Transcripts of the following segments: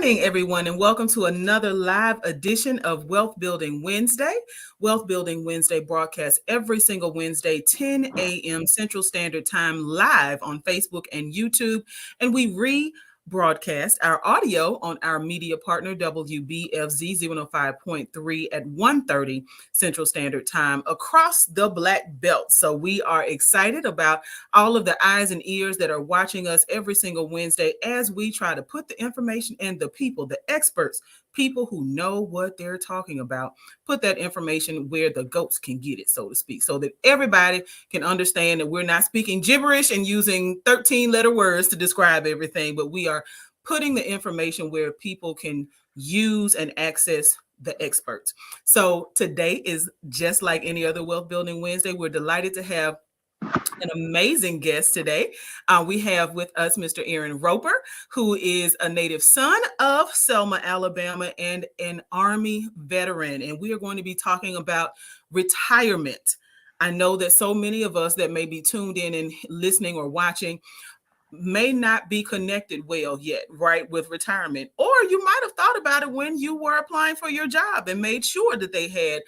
morning, everyone, and welcome to another live edition of Wealth Building Wednesday. Wealth Building Wednesday broadcasts every single Wednesday, 10 a.m. Central Standard Time, live on Facebook and YouTube. And we rebroadcast our audio on our media partner, WBFZ 105.3 at 1:30 Central Standard Time across the Black Belt. So we are excited about all of the eyes and ears that are watching us every single Wednesday as we try to put the information and the people, the experts, people who know what they're talking about, put that information where the goats can get it, so to speak, so that everybody can understand that we're not speaking gibberish and using 13-letter words to describe everything, but we are putting the information where people can use and access the experts. So today is just like any other Wealth Building Wednesday. We're delighted to have an amazing guest today. We have with us Mr. Aaron Roper, who is a native son of Selma, Alabama, and an Army veteran. And we are going to be talking about retirement. I know that so many of us that may be tuned in and listening or watching may not be connected well yet, right, with retirement. Or you might have thought about it when you were applying for your job and made sure that they had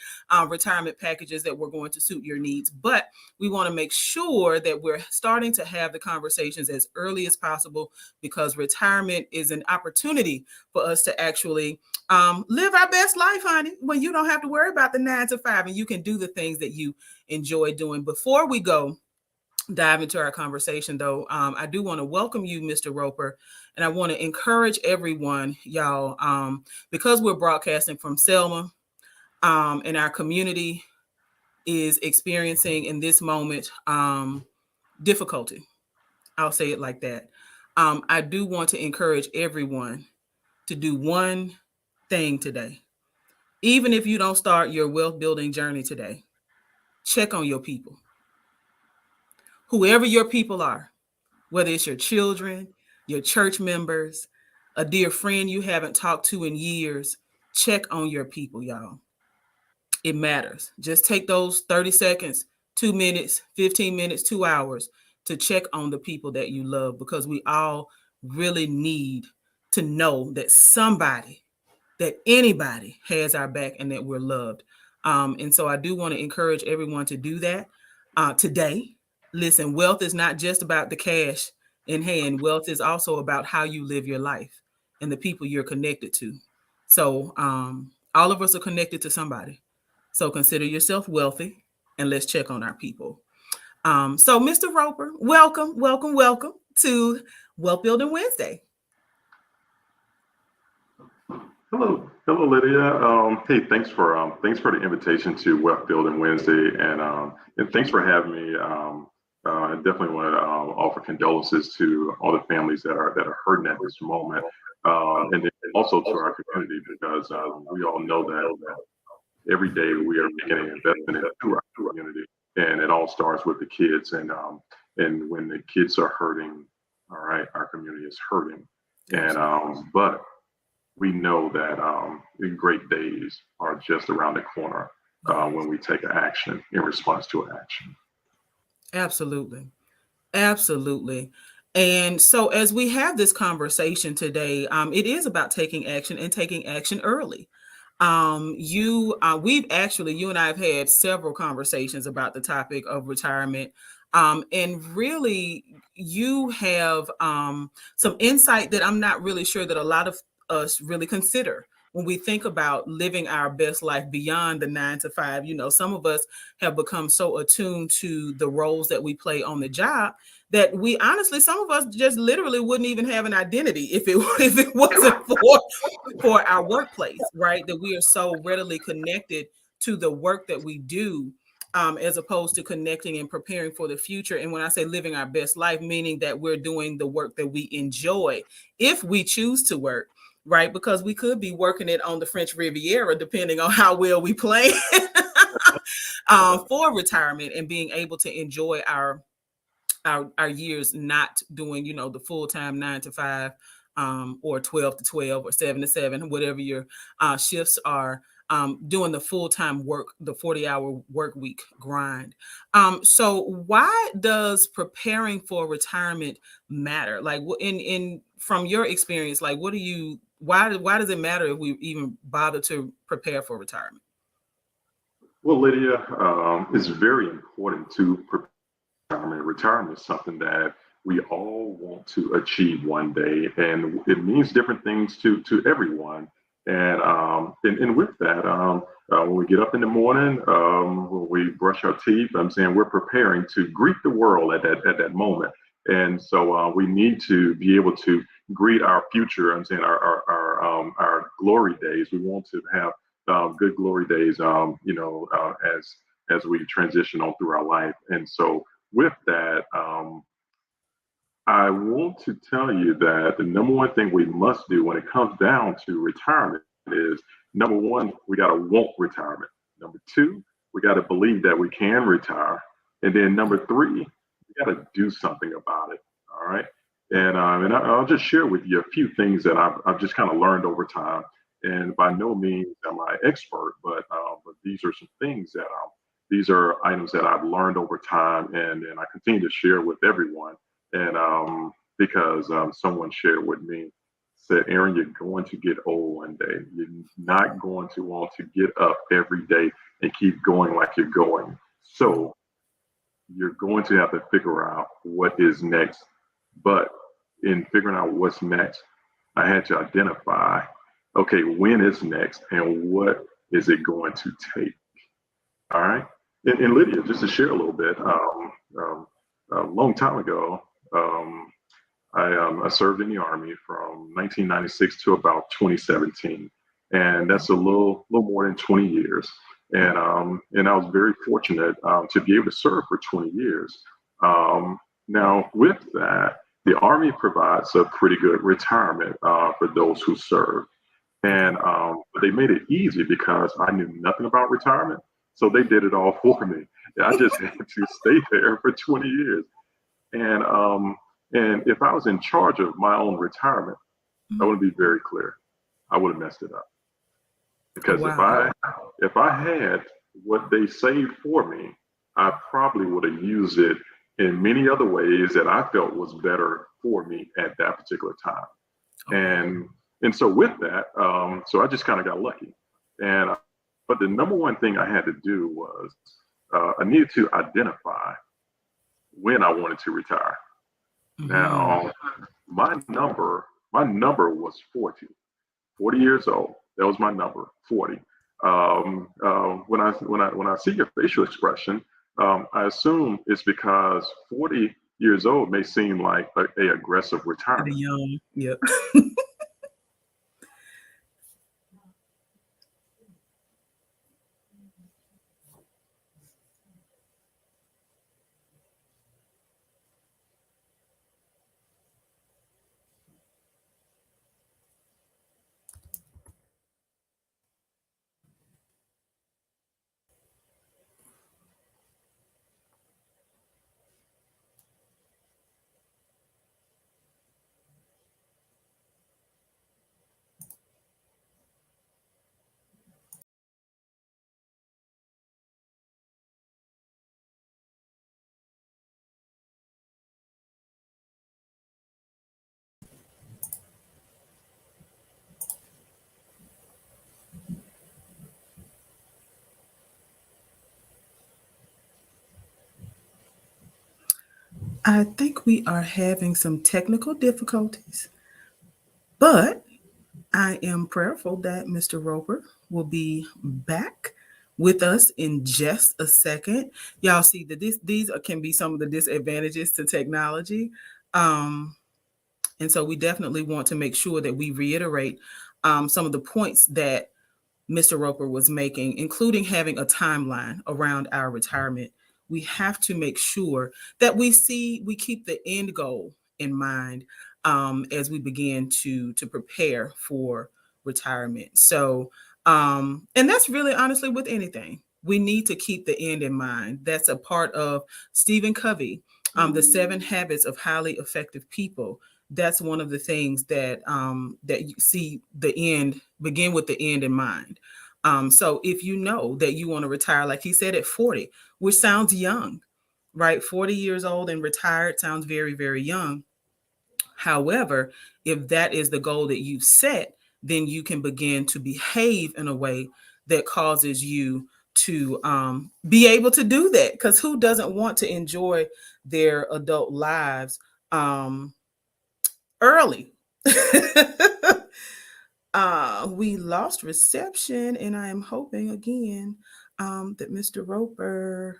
retirement packages that were going to suit your needs. But we want to make sure that we're starting to have the conversations as early as possible, because retirement is an opportunity for us to actually live our best life, honey, when you don't have to worry about the 9 to 5 and you can do the things that you enjoy doing. Before we dive into our conversation, though, I do want to welcome you, Mr. Roper, and I want to encourage everyone, y'all, because we're broadcasting from Selma, and our community is experiencing in this moment difficulty. I'll say it like that. I do want to encourage everyone to do one thing today. Even if you don't start your wealth building journey today, check on your people. Whoever your people are, whether it's your children, your church members, a dear friend you haven't talked to in years, check on your people, y'all. It matters. Just take those 30 seconds, 2 minutes, 15 minutes, 2 hours to check on the people that you love, because we all really need to know that somebody, that anybody has our back and that we're loved. And so I do want to encourage everyone to do that today. Listen, wealth is not just about the cash in hand. Wealth is also about how you live your life and the people you're connected to. So all of us are connected to somebody. So consider yourself wealthy, and let's check on our people. So Mr. Roper, welcome to Wealth Building Wednesday. Hello, Lydia. Hey, thanks for the invitation to Wealth Building Wednesday, and thanks for having me. I definitely want to offer condolences to all the families that are hurting at this moment, and then also to our community, because we all know that every day we are making an investment into our community, and it all starts with the kids. And when the kids are hurting, all right, our community is hurting, but we know that the great days are just around the corner when we take action in response to action. Absolutely. And so as we have this conversation today, it is about taking action and taking action early. You and I have had several conversations about the topic of retirement. And really, you have some insight that I'm not really sure that a lot of us really consider when we think about living our best life beyond the 9 to 5. You know, some of us have become so attuned to the roles that we play on the job that we honestly, some of us just literally wouldn't even have an identity if it wasn't for our workplace, right? That we are so readily connected to the work that we do, as opposed to connecting and preparing for the future. And when I say living our best life, meaning that we're doing the work that we enjoy, if we choose to work, right? Because we could be working it on the French Riviera, depending on how well we plan for retirement, and being able to enjoy our years, not doing, the full-time 9 to 5, or 12 to 12 or 7 to 7, whatever your shifts are, doing the full-time work, the 40-hour work week grind. So why does preparing for retirement matter? Like, from your experience, like, what do you Why does it matter if we even bother to prepare for retirement? Well, Lydia, it's very important to prepare for retirement. Retirement is something that we all want to achieve one day, and it means different things to everyone. And with that, when we get up in the morning, when we brush our teeth, I'm saying we're preparing to greet the world at that moment. And so we need to be able to greet our future. I'm saying our glory days. We want to have good glory days. As we transition on through our life. And so with that, I want to tell you that the number one thing we must do when it comes down to retirement is number one, we got to want retirement. Number two, we got to believe that we can retire. And then number three, we got to do something about it. All right. And I'll just share with you a few things that I've just kind of learned over time. And by no means am I expert, but these are some things that these are items that I've learned over time, and I continue to share with everyone. And because someone shared with me, said, Aaron, you're going to get old one day. You're not going to want to get up every day and keep going like you're going. So you're going to have to figure out what is next. But in figuring out what's next, I had to identify, okay, when is next and what is it going to take? All right. And Lydia, just to share a little bit, a long time ago, um, I served in the Army from 1996 to about 2017, and that's a little more than 20 years. And I was very fortunate to be able to serve for 20 years. Now, with that, the Army provides a pretty good retirement for those who serve. And they made it easy because I knew nothing about retirement. So they did it all for me. I just had to stay there for 20 years. And and if I was in charge of my own retirement, I want to be very clear. I would have messed it up because if Wow. I had what they saved for me, I probably would have used it in many other ways that I felt was better for me at that particular time. Okay. And so with that, so I just kind of got lucky. And but the number one thing I had to do was I needed to identify when I wanted to retire. Hmm. Now, my number was 40. 40 years old. That was my number, 40. When I see your facial expression, I assume it's because 40 years old may seem like a aggressive The retirement. young. Yep. I think we are having some technical difficulties, but I am prayerful that Mr. Roper will be back with us in just a second. Y'all see that these can be some of the disadvantages to technology. Um, and so we definitely want to make sure that we reiterate some of the points that Mr. Roper was making, including having a timeline around our retirement. We have to make sure that we keep the end goal in mind as we begin to prepare for retirement. So, and that's really honestly with anything. We need to keep the end in mind. That's a part of Stephen Covey, the 7 Habits of Highly Effective People. That's one of the things that you see the end begin with the end in mind. So if you know that you want to retire, like he said, at 40, which sounds young, right? 40 years old and retired sounds very, very young. However, if that is the goal that you set, then you can begin to behave in a way that causes you to be able to do that. Because who doesn't want to enjoy their adult lives early? We lost reception, and I am hoping again that Mr. Roper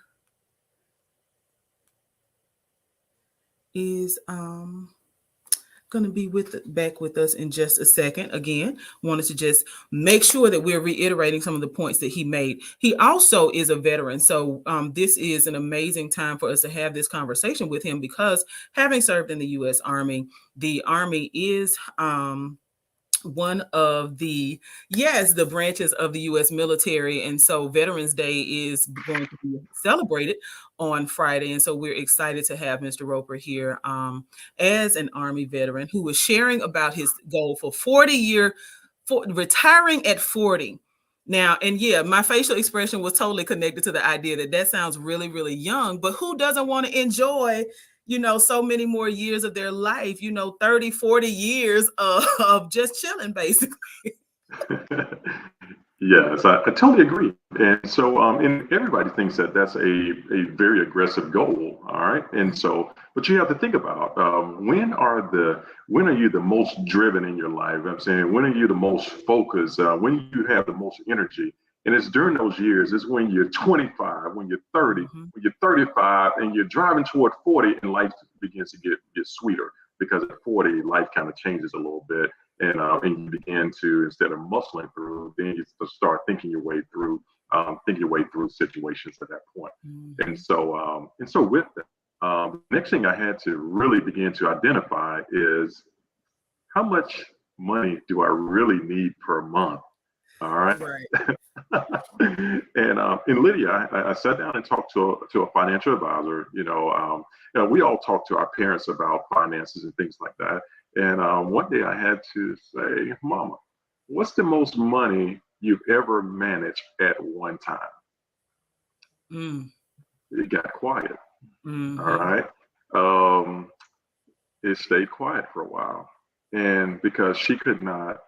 is going to be back with us in just a second. Again, wanted to just make sure that we're reiterating some of the points that he made. He also is a veteran, so this is an amazing time for us to have this conversation with him, because having served in the U.S. Army, the Army is one of the branches of the U.S. military, and so Veterans Day is going to be celebrated on Friday, and so we're excited to have Mr. Roper here as an Army veteran who was sharing about his goal for retiring at 40. Now, and yeah, my facial expression was totally connected to the idea that sounds really, really young, but who doesn't want to enjoy so many more years of their life, 30, 40 years of just chilling, basically. Yes, I totally agree. And so, and everybody thinks that that's a very aggressive goal. All right. And so, but you have to think about when are you the most driven in your life? I'm saying, when are you the most focused? When you have the most energy? And it's during those years. It's when you're 25, when you're 30, when you're 35, and you're driving toward 40, and life begins to get sweeter, because at 40, life kind of changes a little bit. And you begin to, instead of muscling through, then you start thinking your way through situations at that point. And so with that, the next thing I had to really begin to identify is, how much money do I really need per month? All right. Right. And Lydia, I sat down and talked to a financial advisor. We all talk to our parents about finances and things like that. And one day I had to say, Mama, what's the most money you've ever managed at one time? It got quiet. All right. It stayed quiet for a while. And because she could not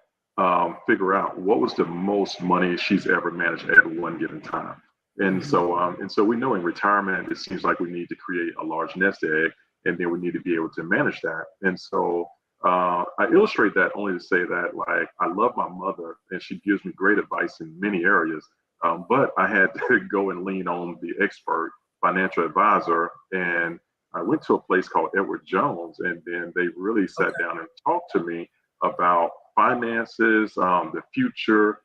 figure out what was the most money she's ever managed at one given time. And so we know in retirement, it seems like we need to create a large nest egg, and then we need to be able to manage that. And so I illustrate that only to say that, like, I love my mother, and she gives me great advice in many areas. But I had to go and lean on the expert financial advisor, and I went to a place called Edward Jones, and then they really sat down and talked to me about finances, the future,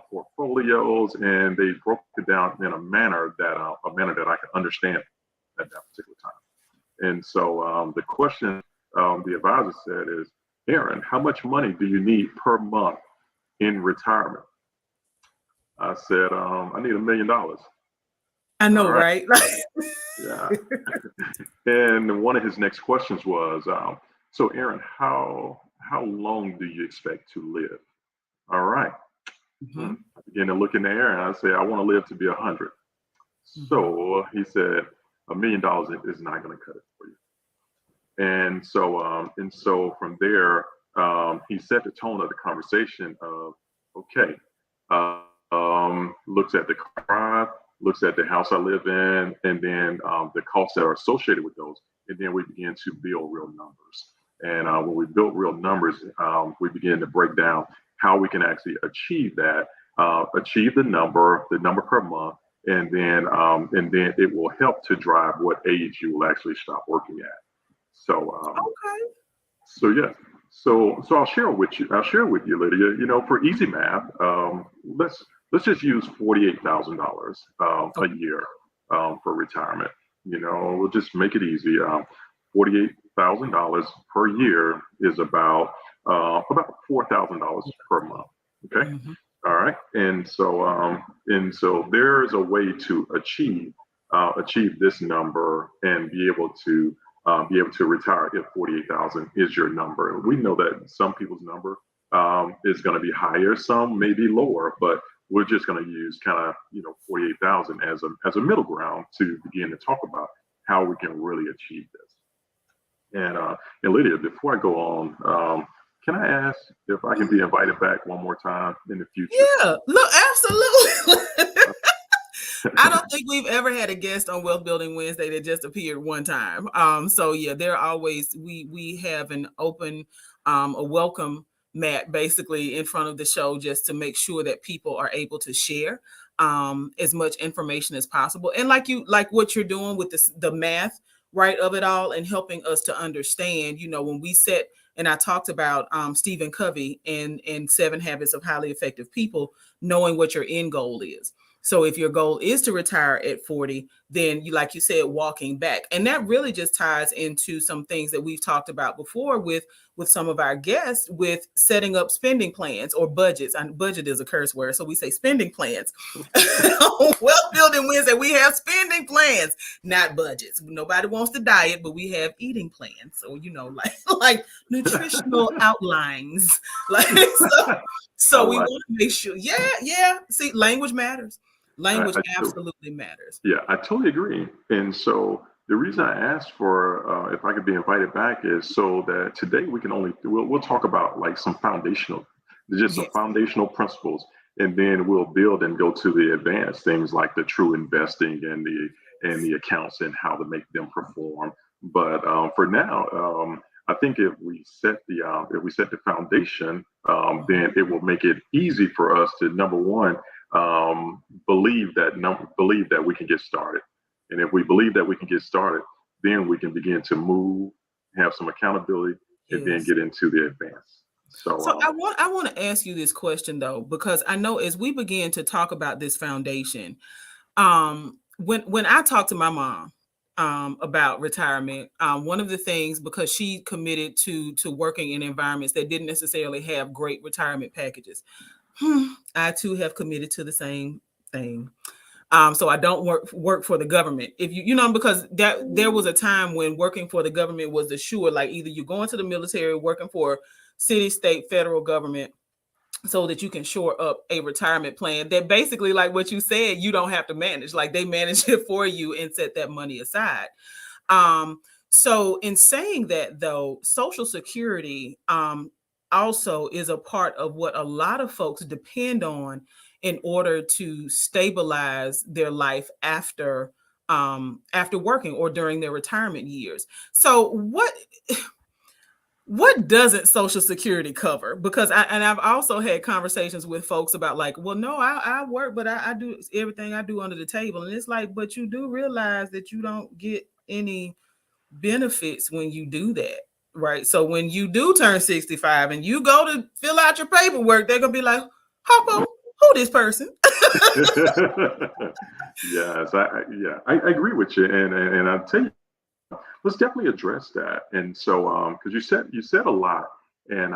portfolios, and they broke it down in a manner that I could understand at that particular time. And so the question the advisor said is, Aaron, how much money do you need per month in retirement? I said, I need $1 million. I know, right? Yeah. And one of his next questions was, so Aaron, how long do you expect to live? All right. I began to look in the air, and I said, I want to live to be 100. So he said, $1 million is not going to cut it for you. And so from there, he set the tone of the conversation of, okay, looks at the car, looks at the house I live in, and then the costs that are associated with those. And then we begin to build real numbers. And when we built real numbers, we begin to break down how we can actually achieve that, achieve the number per month, and then it will help to drive what age you will actually stop working at. So so yeah. So I'll share with you, Lydia. For easy math, let's just use $48,000 a year for retirement. We'll just make it easy. $48,000 per year is about $4,000 per month. Okay. All right. And so there is a way to achieve this number and be able to retire if 48,000 is your number. We know that some people's number is going to be higher, some may be lower, but we're just going to use kind of 48,000 as a middle ground to begin to talk about how we can really achieve this. And Lydia, before I go on, can I ask if I can be invited back one more time in the future? Yeah, look, absolutely. I don't think we've ever had a guest on Wealth Building Wednesday that just appeared one time. So yeah, they're always we have an open a welcome mat basically in front of the show just to make sure that people are able to share as much information as possible. And like what you're doing with this the math right of it all and helping us to understand, when we set and I talked about Stephen Covey and 7 Habits of Highly Effective People, knowing what your end goal is. So if your goal is to retire at 40, then like you said, walking back. And that really just ties into some things that we've talked about before with some of our guests with setting up spending plans or budgets. And budget is a curse word, so we say spending plans. Wealth Building Wednesday, we have spending plans, not budgets. Nobody wants to diet, but we have eating plans. So, like nutritional outlines. Like I so we like. want to make sure. Yeah. See, language matters. Language I absolutely matters. Yeah, I totally agree. And so the reason I asked for if I could be invited back is so that today we can we'll talk about like just some Yes. foundational principles, and then we'll build and go to the advanced things like the true investing and the accounts and how to make them perform. But for now, I think if we set the foundation, then it will make it easy for us to number one believe that we can get started. And if we believe that we can get started, then we can begin to move, have some accountability, and then Yes. get into the advance. So, So I want to ask you this question though, because I know as we begin to talk about this foundation, when I talk to my mom about retirement, one of the things because she committed to working in environments that didn't necessarily have great retirement packages, I too have committed to the same thing. So I don't work for the government. If because that there was a time when working for the government was the sure, like either you're going to the military, working for city, state, federal government, so that you can shore up a retirement plan that basically, like what you said, you don't have to manage. Like they manage it for you and set that money aside. Um, so in saying that though, Social Security also is a part of what a lot of folks depend on in order to stabilize their life after working or during their retirement years. So what doesn't Social Security cover? Because I've also had conversations with folks about like, well, no, I work, but I do everything I do under the table. And it's like, but you do realize that you don't get any benefits when you do that. Right. So when you do turn 65 and you go to fill out your paperwork, they're gonna be like, Hoppo, who this person? yes, I agree with you, and I'll tell you, let's definitely address that. And so, because you said a lot, and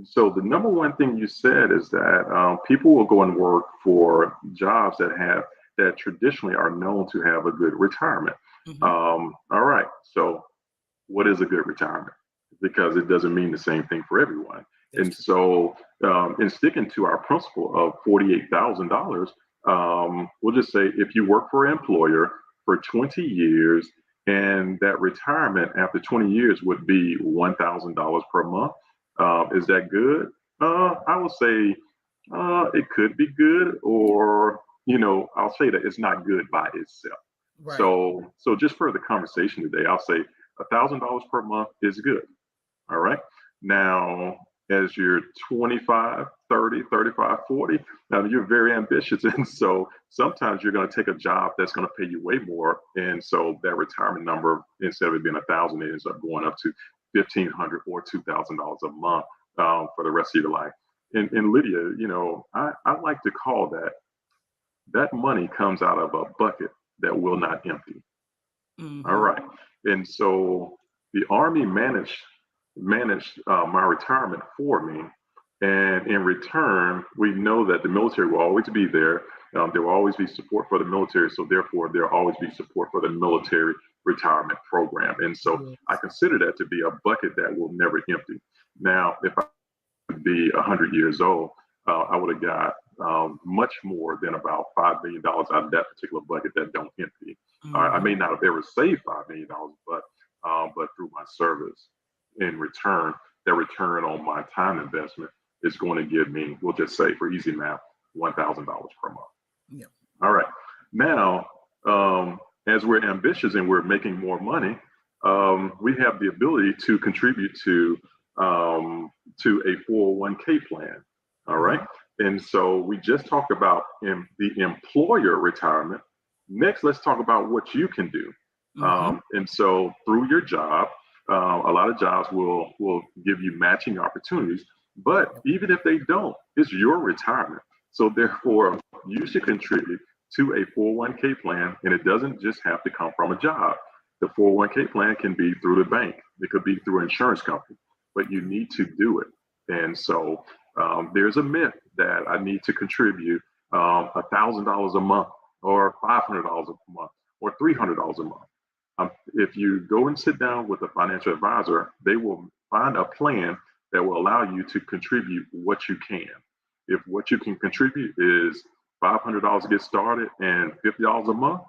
so the number one thing you said is that people will go and work for jobs that traditionally are known to have a good retirement. Mhm. All right, so what is a good retirement? Because it doesn't mean the same thing for everyone. That's And true. so, in sticking to our principle of $48,000, we'll just say if you work for an employer for 20 years and that retirement after 20 years would be $1,000 per month, is that good? I would say it could be good, or I'll say that it's not good by itself. Right. So just for the conversation today, I'll say $1,000 per month is good. All right. Now, as you're 25, 30, 35, 40, you're very ambitious. And so sometimes you're going to take a job that's going to pay you way more. And so that retirement number, instead of it being 1,000, it ends up going up to 1,500 or $2,000 a month for the rest of your life. And Lydia, I like to call that money comes out of a bucket that will not empty. All Mm-hmm. right. And so the Army managed my retirement for me. And in return, we know that the military will always be there. There will always be support for the military. So therefore, there will always be support for the military retirement program. And so I Yes. consider that to be a bucket that will never empty. Now, if I would be 100 years old, I would have got much more than about $5 million out of that particular bucket that don't empty. I Mm-hmm. may not have ever saved $5 million, but through my service in return. that return on my time investment is going to give me, we'll just say for easy math, $1,000 per month. Yeah. All right. Now, as we're ambitious and we're making more money, we have the ability to contribute to a 401k plan. All right. And so we just talked about the employer retirement. Next, let's talk about what you can do. And so through your job, a lot of jobs will give you matching opportunities, but even if they don't, it's your retirement. So therefore, you should contribute to a 401k plan, and it doesn't just have to come from a job. The 401k plan can be through the bank. It could be through an insurance company, but you need to do it. And so there's a myth that I need to contribute $1,000 a month or $500 a month or $300 a month. If you go and sit down with a financial advisor, they will find a plan that will allow you to contribute what you can. If what you can contribute is $500 to get started and $50 a month,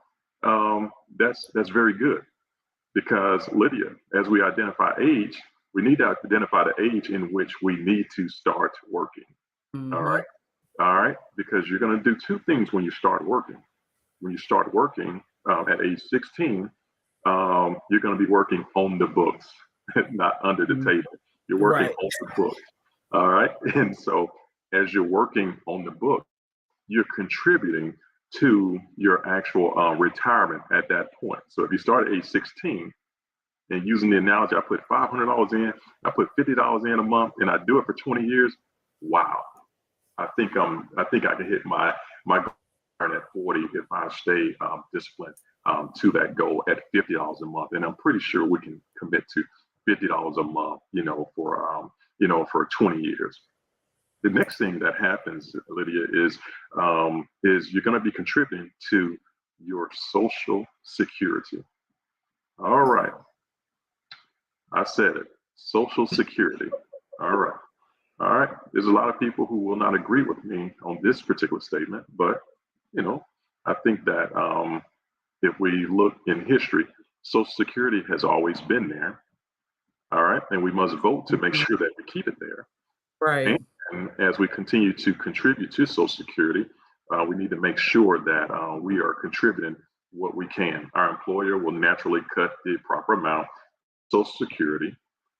that's very good. Because Lydia, as we identify age, we need to identify the age in which we need to start working. All right, because you're going to do two things when you start working. When you start working at age 16, you're going to be working on the books, not under the table. You're working on the books. All right, and so as you're working on the book, you're contributing to your actual retirement at that point. So if you start at age 16, and using the analogy, I put $500 in, I put $50 in a month, and I do it for 20 years. Wow, I think I can hit my goal at 40 if I stay disciplined to that goal at $50 a month, and I'm pretty sure we can commit to $50 a month, for 20 years. The next thing that happens, Lydia, is you're going to be contributing to your Social Security. All right. I said it. Social Security. All right. All right. There's a lot of people who will not agree with me on this particular statement, but, I think that if we look in history, Social Security has always been there. All right. And we must vote to make sure that we keep it there. Right. And as we continue to contribute to Social Security, we need to make sure that we are contributing what we can. Our employer will naturally cut the proper amount Social Security.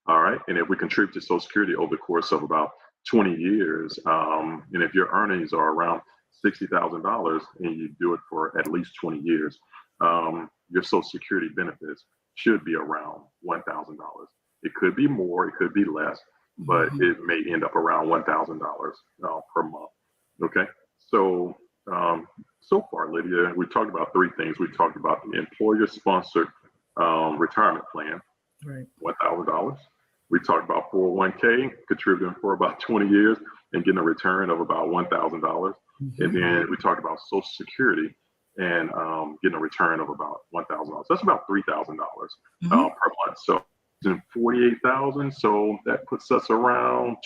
All right. And if we contribute to Social Security over the course of about 20 years, and if your earnings are around $60,000 and you do it for at least 20 years, your Social Security benefits should be around $1,000. It could be more, it could be less, but it may end up around $1,000 per month. Okay. So, so far, Lydia, we talked about three things. We talked about the employer-sponsored retirement plan, right? $1,000. We talked about 401k, contributing for about 20 years and getting a return of about $1,000. And then we talked about Social Security and getting a return of about $1,000. That's about $3,000 per month. So in 48,000. So that puts us around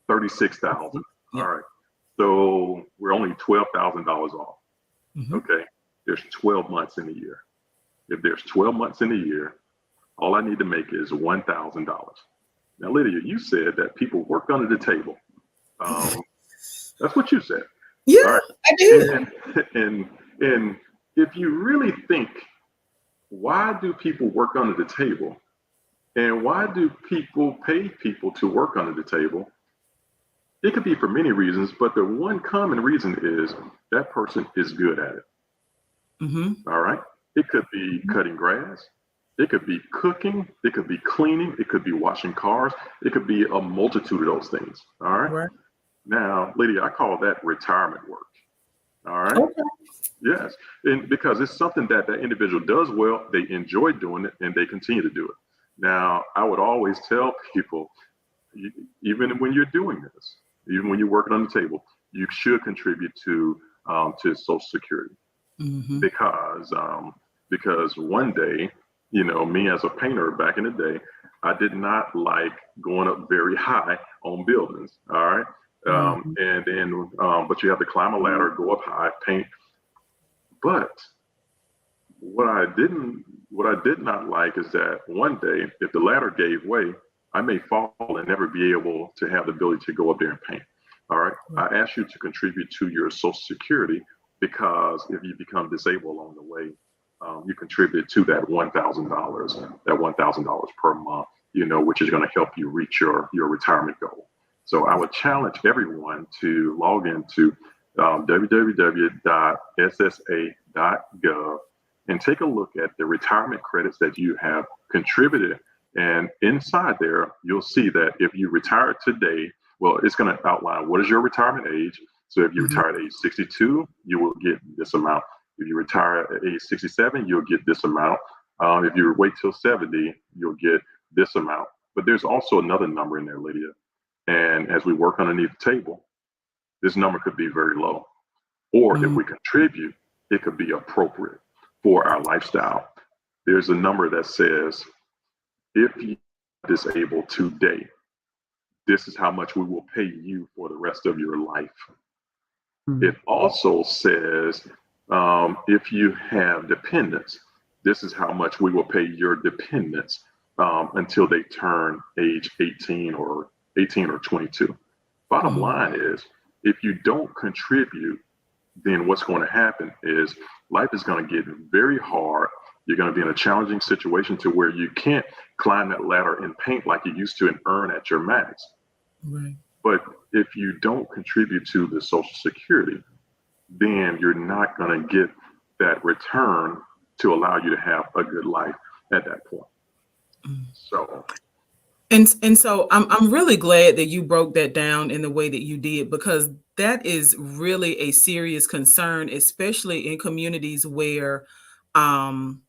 36,000. All right. So we're only $12,000 off. Okay. There's 12 months in a year. If there's 12 months in a year, all I need to make is $1,000. Now, Lydia, you said that people work under the table. That's what you said. Yeah, right. I did. And if you really think, why do people work under the table? And why do people pay people to work under the table? It could be for many reasons, but the one common reason is that person is good at it. All right. It could be cutting grass. It could be cooking. It could be cleaning. It could be washing cars. It could be a multitude of those things. All right. Now, Lydia, I call that retirement work. All right. Okay. Yes. And because it's something that that individual does well, they enjoy doing it, and they continue to do it. Now, I would always tell people, even when you're doing this, even when you're working on the table, you should contribute to Social Security, because one day, me as a painter back in the day, I did not like going up very high on buildings. All right. And then, but you have to climb a ladder, go up high, paint. But what I did not like is that one day, if the ladder gave way, I may fall and never be able to have the ability to go up there and paint. All right. I ask you to contribute to your Social Security because if you become disabled along the way, you contribute to that $1,000, that $1,000 per month, which is going to help you reach your retirement goal. So I would challenge everyone to log into www.ssa.gov and take a look at the retirement credits that you have contributed. And inside there, you'll see that if you retire today, well, it's going to outline what is your retirement age. So if you retire at age 62, you will get this amount. If you retire at age 67, you'll get this amount. If you wait till 70, you'll get this amount. But there's also another number in there, Lydia. And as we work underneath the table, this number could be very low. Or if we contribute, it could be appropriate for our lifestyle. There's a number that says, if you are disabled today, this is how much we will pay you for the rest of your life. It also says, if you have dependents, this is how much we will pay your dependents until they turn age 18 or 22. Bottom line is, if you don't contribute, then what's going to happen is life is going to get very hard. You're going to be in a challenging situation to where you can't climb that ladder and paint like you used to and earn at your max. Right. But if you don't contribute to the Social Security, then you're not going to get that return to allow you to have a good life at that point. So. And so I'm really glad that you broke that down in the way that you did, because that is really a serious concern, especially in communities where job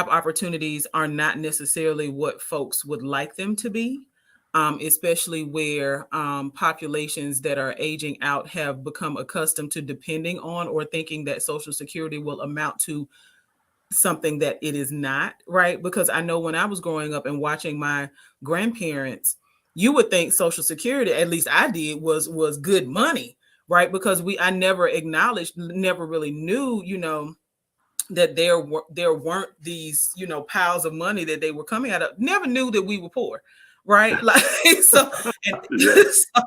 opportunities are not necessarily what folks would like them to be, especially where populations that are aging out have become accustomed to depending on or thinking that Social Security will amount to something that it is not, right? Because I know when I was growing up and watching my grandparents, you would think Social Security, at least I did, was good money, right? Because I never acknowledged, never really knew, that there weren't these, piles of money that they were coming out of. Never knew that we were poor, right? Like so, and Yeah. so,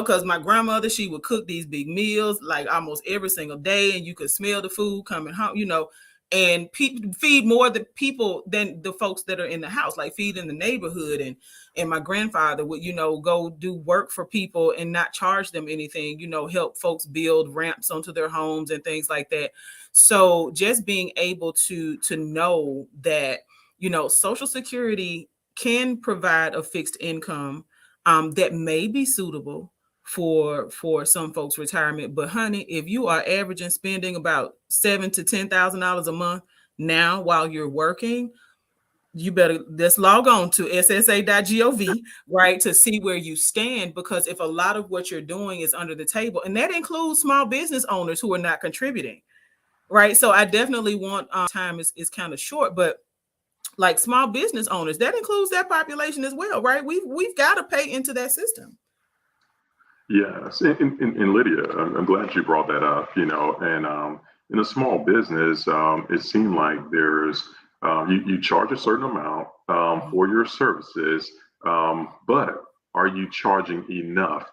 because my grandmother, she would cook these big meals like almost every single day, and you could smell the food coming home, and feed more the people than the folks that are in the house, like feed in the neighborhood. And my grandfather would, go do work for people and not charge them anything, help folks build ramps onto their homes and things like that. So just being able to know that, Social Security can provide a fixed income that may be suitable for some folks' retirement. But honey, if you are averaging spending about $7,000 to $10,000 a month now while you're working, you better just log on to ssa.gov, right, to see where you stand. Because if a lot of what you're doing is under the table, and that includes small business owners who are not contributing, right? So I definitely want time is kind of short, but like small business owners, that includes that population as well, right? We've got to pay into that system. Yes, and Lydia, I'm glad you brought that up. And in a small business, it seemed like there's you charge a certain amount for your services, but are you charging enough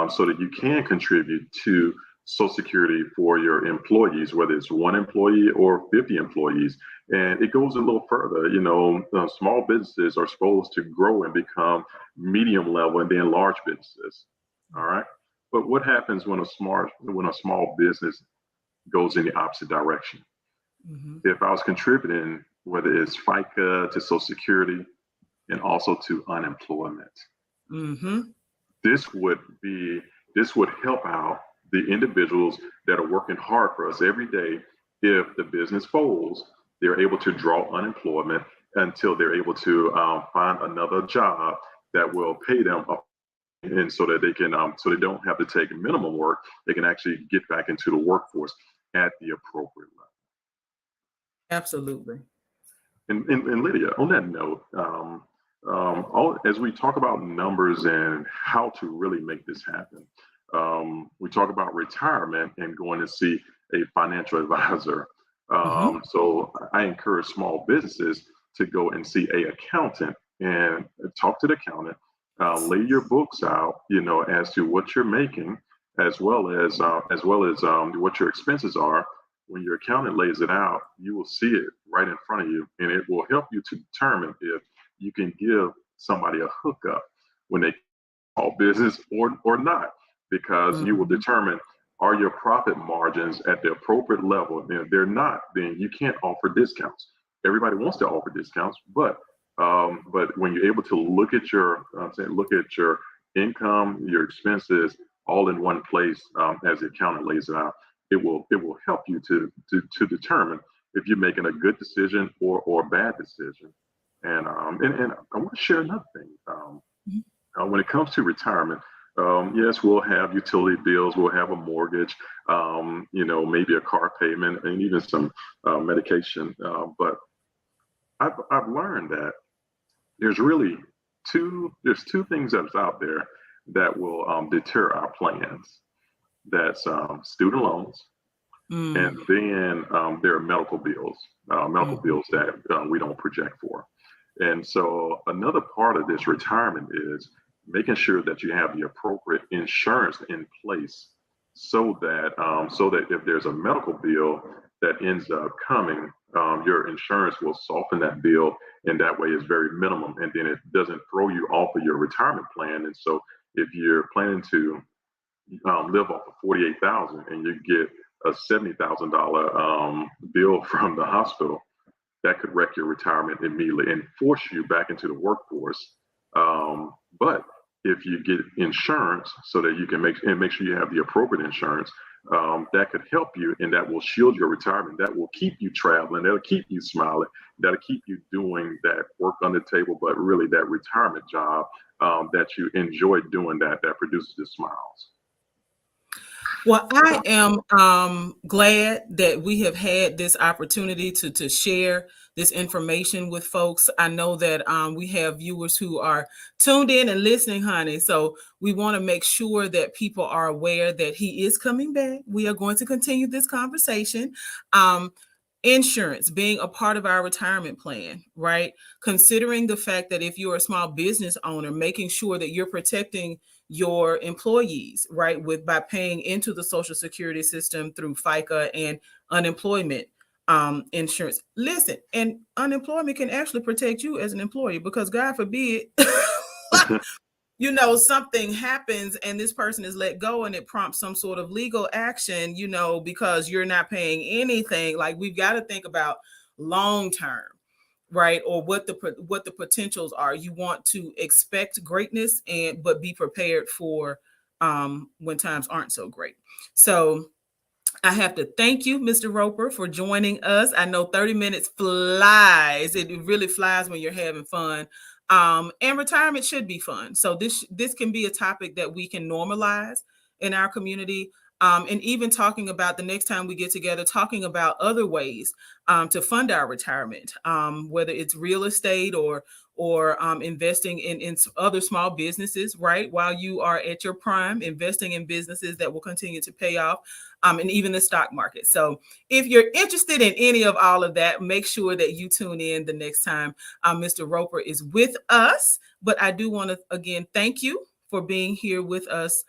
so that you can contribute to Social Security for your employees, whether it's one employee or 50 employees? And it goes a little further. Small businesses are supposed to grow and become medium level and then large businesses. All right. But what happens when a small business goes in the opposite direction? If I was contributing, whether it's FICA to Social Security and also to unemployment, this would help out the individuals that are working hard for us every day. If the business folds, they're able to draw unemployment until they're able to find another job that will pay them and so that they can so they don't have to take minimum work. They can actually get back into the workforce at the appropriate level. Absolutely. And Lydia, on that note, as we talk about numbers and how to really make this happen, we talk about retirement and going to see a financial advisor. So I encourage small businesses to go and see an accountant and talk to the accountant. Lay your books out, as to what you're making, as well as what your expenses are. When your accountant lays it out, you will see it right in front of you, and it will help you to determine if you can give somebody a hookup when they small business or not, because you will Mhm. determine, are your profit margins at the appropriate level. And if they're not, then you can't offer discounts. Everybody wants to offer discounts, but when you're able to look at your income, your expenses, all in one place, as the accountant lays it out, it will help you to determine if you're making a good decision or a bad decision. And I want to share another thing. When it comes to retirement, yes, we'll have utility bills, we'll have a mortgage, maybe a car payment, and even some medication. But I've learned that there's really there's two things that's out there that will deter our plans. That's student loans, and Mm, then there are medical mhm, bills that we don't project for. And so another part of this retirement is making sure that you have the appropriate insurance in place, so that if there's a medical bill that ends up coming, your insurance will soften that bill, and that way is very minimum, and then it doesn't throw you off of your retirement plan. And so if you're planning to live off of 48,000 and you get a $70,000 bill from the hospital, that could wreck your retirement immediately and force you back into the workforce. But if you get insurance, so that you can make sure you have the appropriate insurance, that could help you, and that will shield your retirement. That will keep you traveling. That'll keep you smiling. That'll keep you doing that work on the table, but really that retirement job, that you enjoy doing, that produces the smiles. Well, I am glad that we have had this opportunity to share this information with folks. I know that we have viewers who are tuned in and listening, honey. So we want to make sure that people are aware that he is coming back. We are going to continue this conversation. Um, Insurance being a part of our retirement plan, right? Considering the fact that if you're a small business owner, making sure that you're protecting your employees, right, with by paying into the social security system through FICA and unemployment insurance. Listen, and unemployment can actually protect you as an employee, because God forbid something happens and this person is let go and it prompts some sort of legal action, because you're not paying anything. Like, we've got to think about long term, right? Or what the potentials are. You want to expect greatness, and but be prepared for when times aren't so great. So I have to thank you, Mr. Roper, for joining us. I know 30 minutes flies. It really flies when you're having fun. And retirement should be fun. So this can be a topic that we can normalize in our community. And even talking about the next time we get together, talking about other ways to fund our retirement, whether it's real estate or investing in other small businesses, right? While you are at your prime, investing in businesses that will continue to pay off, and even the stock market. So if you're interested in any of all of that, make sure that you tune in the next time Mr. Roper is with us. But I do want to, again, thank you for being here with us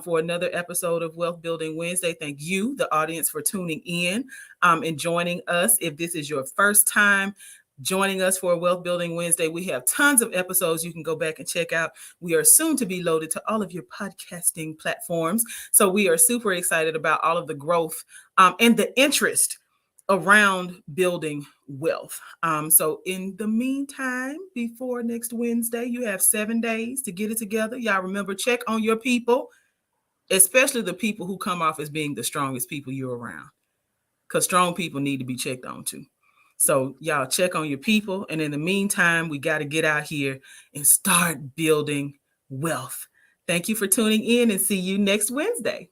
for another episode of Wealth Building Wednesday. Thank you, the audience, for tuning in and joining us. If this is your first time joining us for Wealth Building Wednesday, we have tons of episodes you can go back and check out. We are soon to be loaded to all of your podcasting platforms. So we are super excited about all of the growth and the interest around building wealth. So in the meantime, before next Wednesday, you have 7 days to get it together. Y'all remember, check on your people, especially the people who come off as being the strongest people you're around, because strong people need to be checked on too. So y'all check on your people. And in the meantime, we got to get out here and start building wealth. Thank you for tuning in, and see you next Wednesday.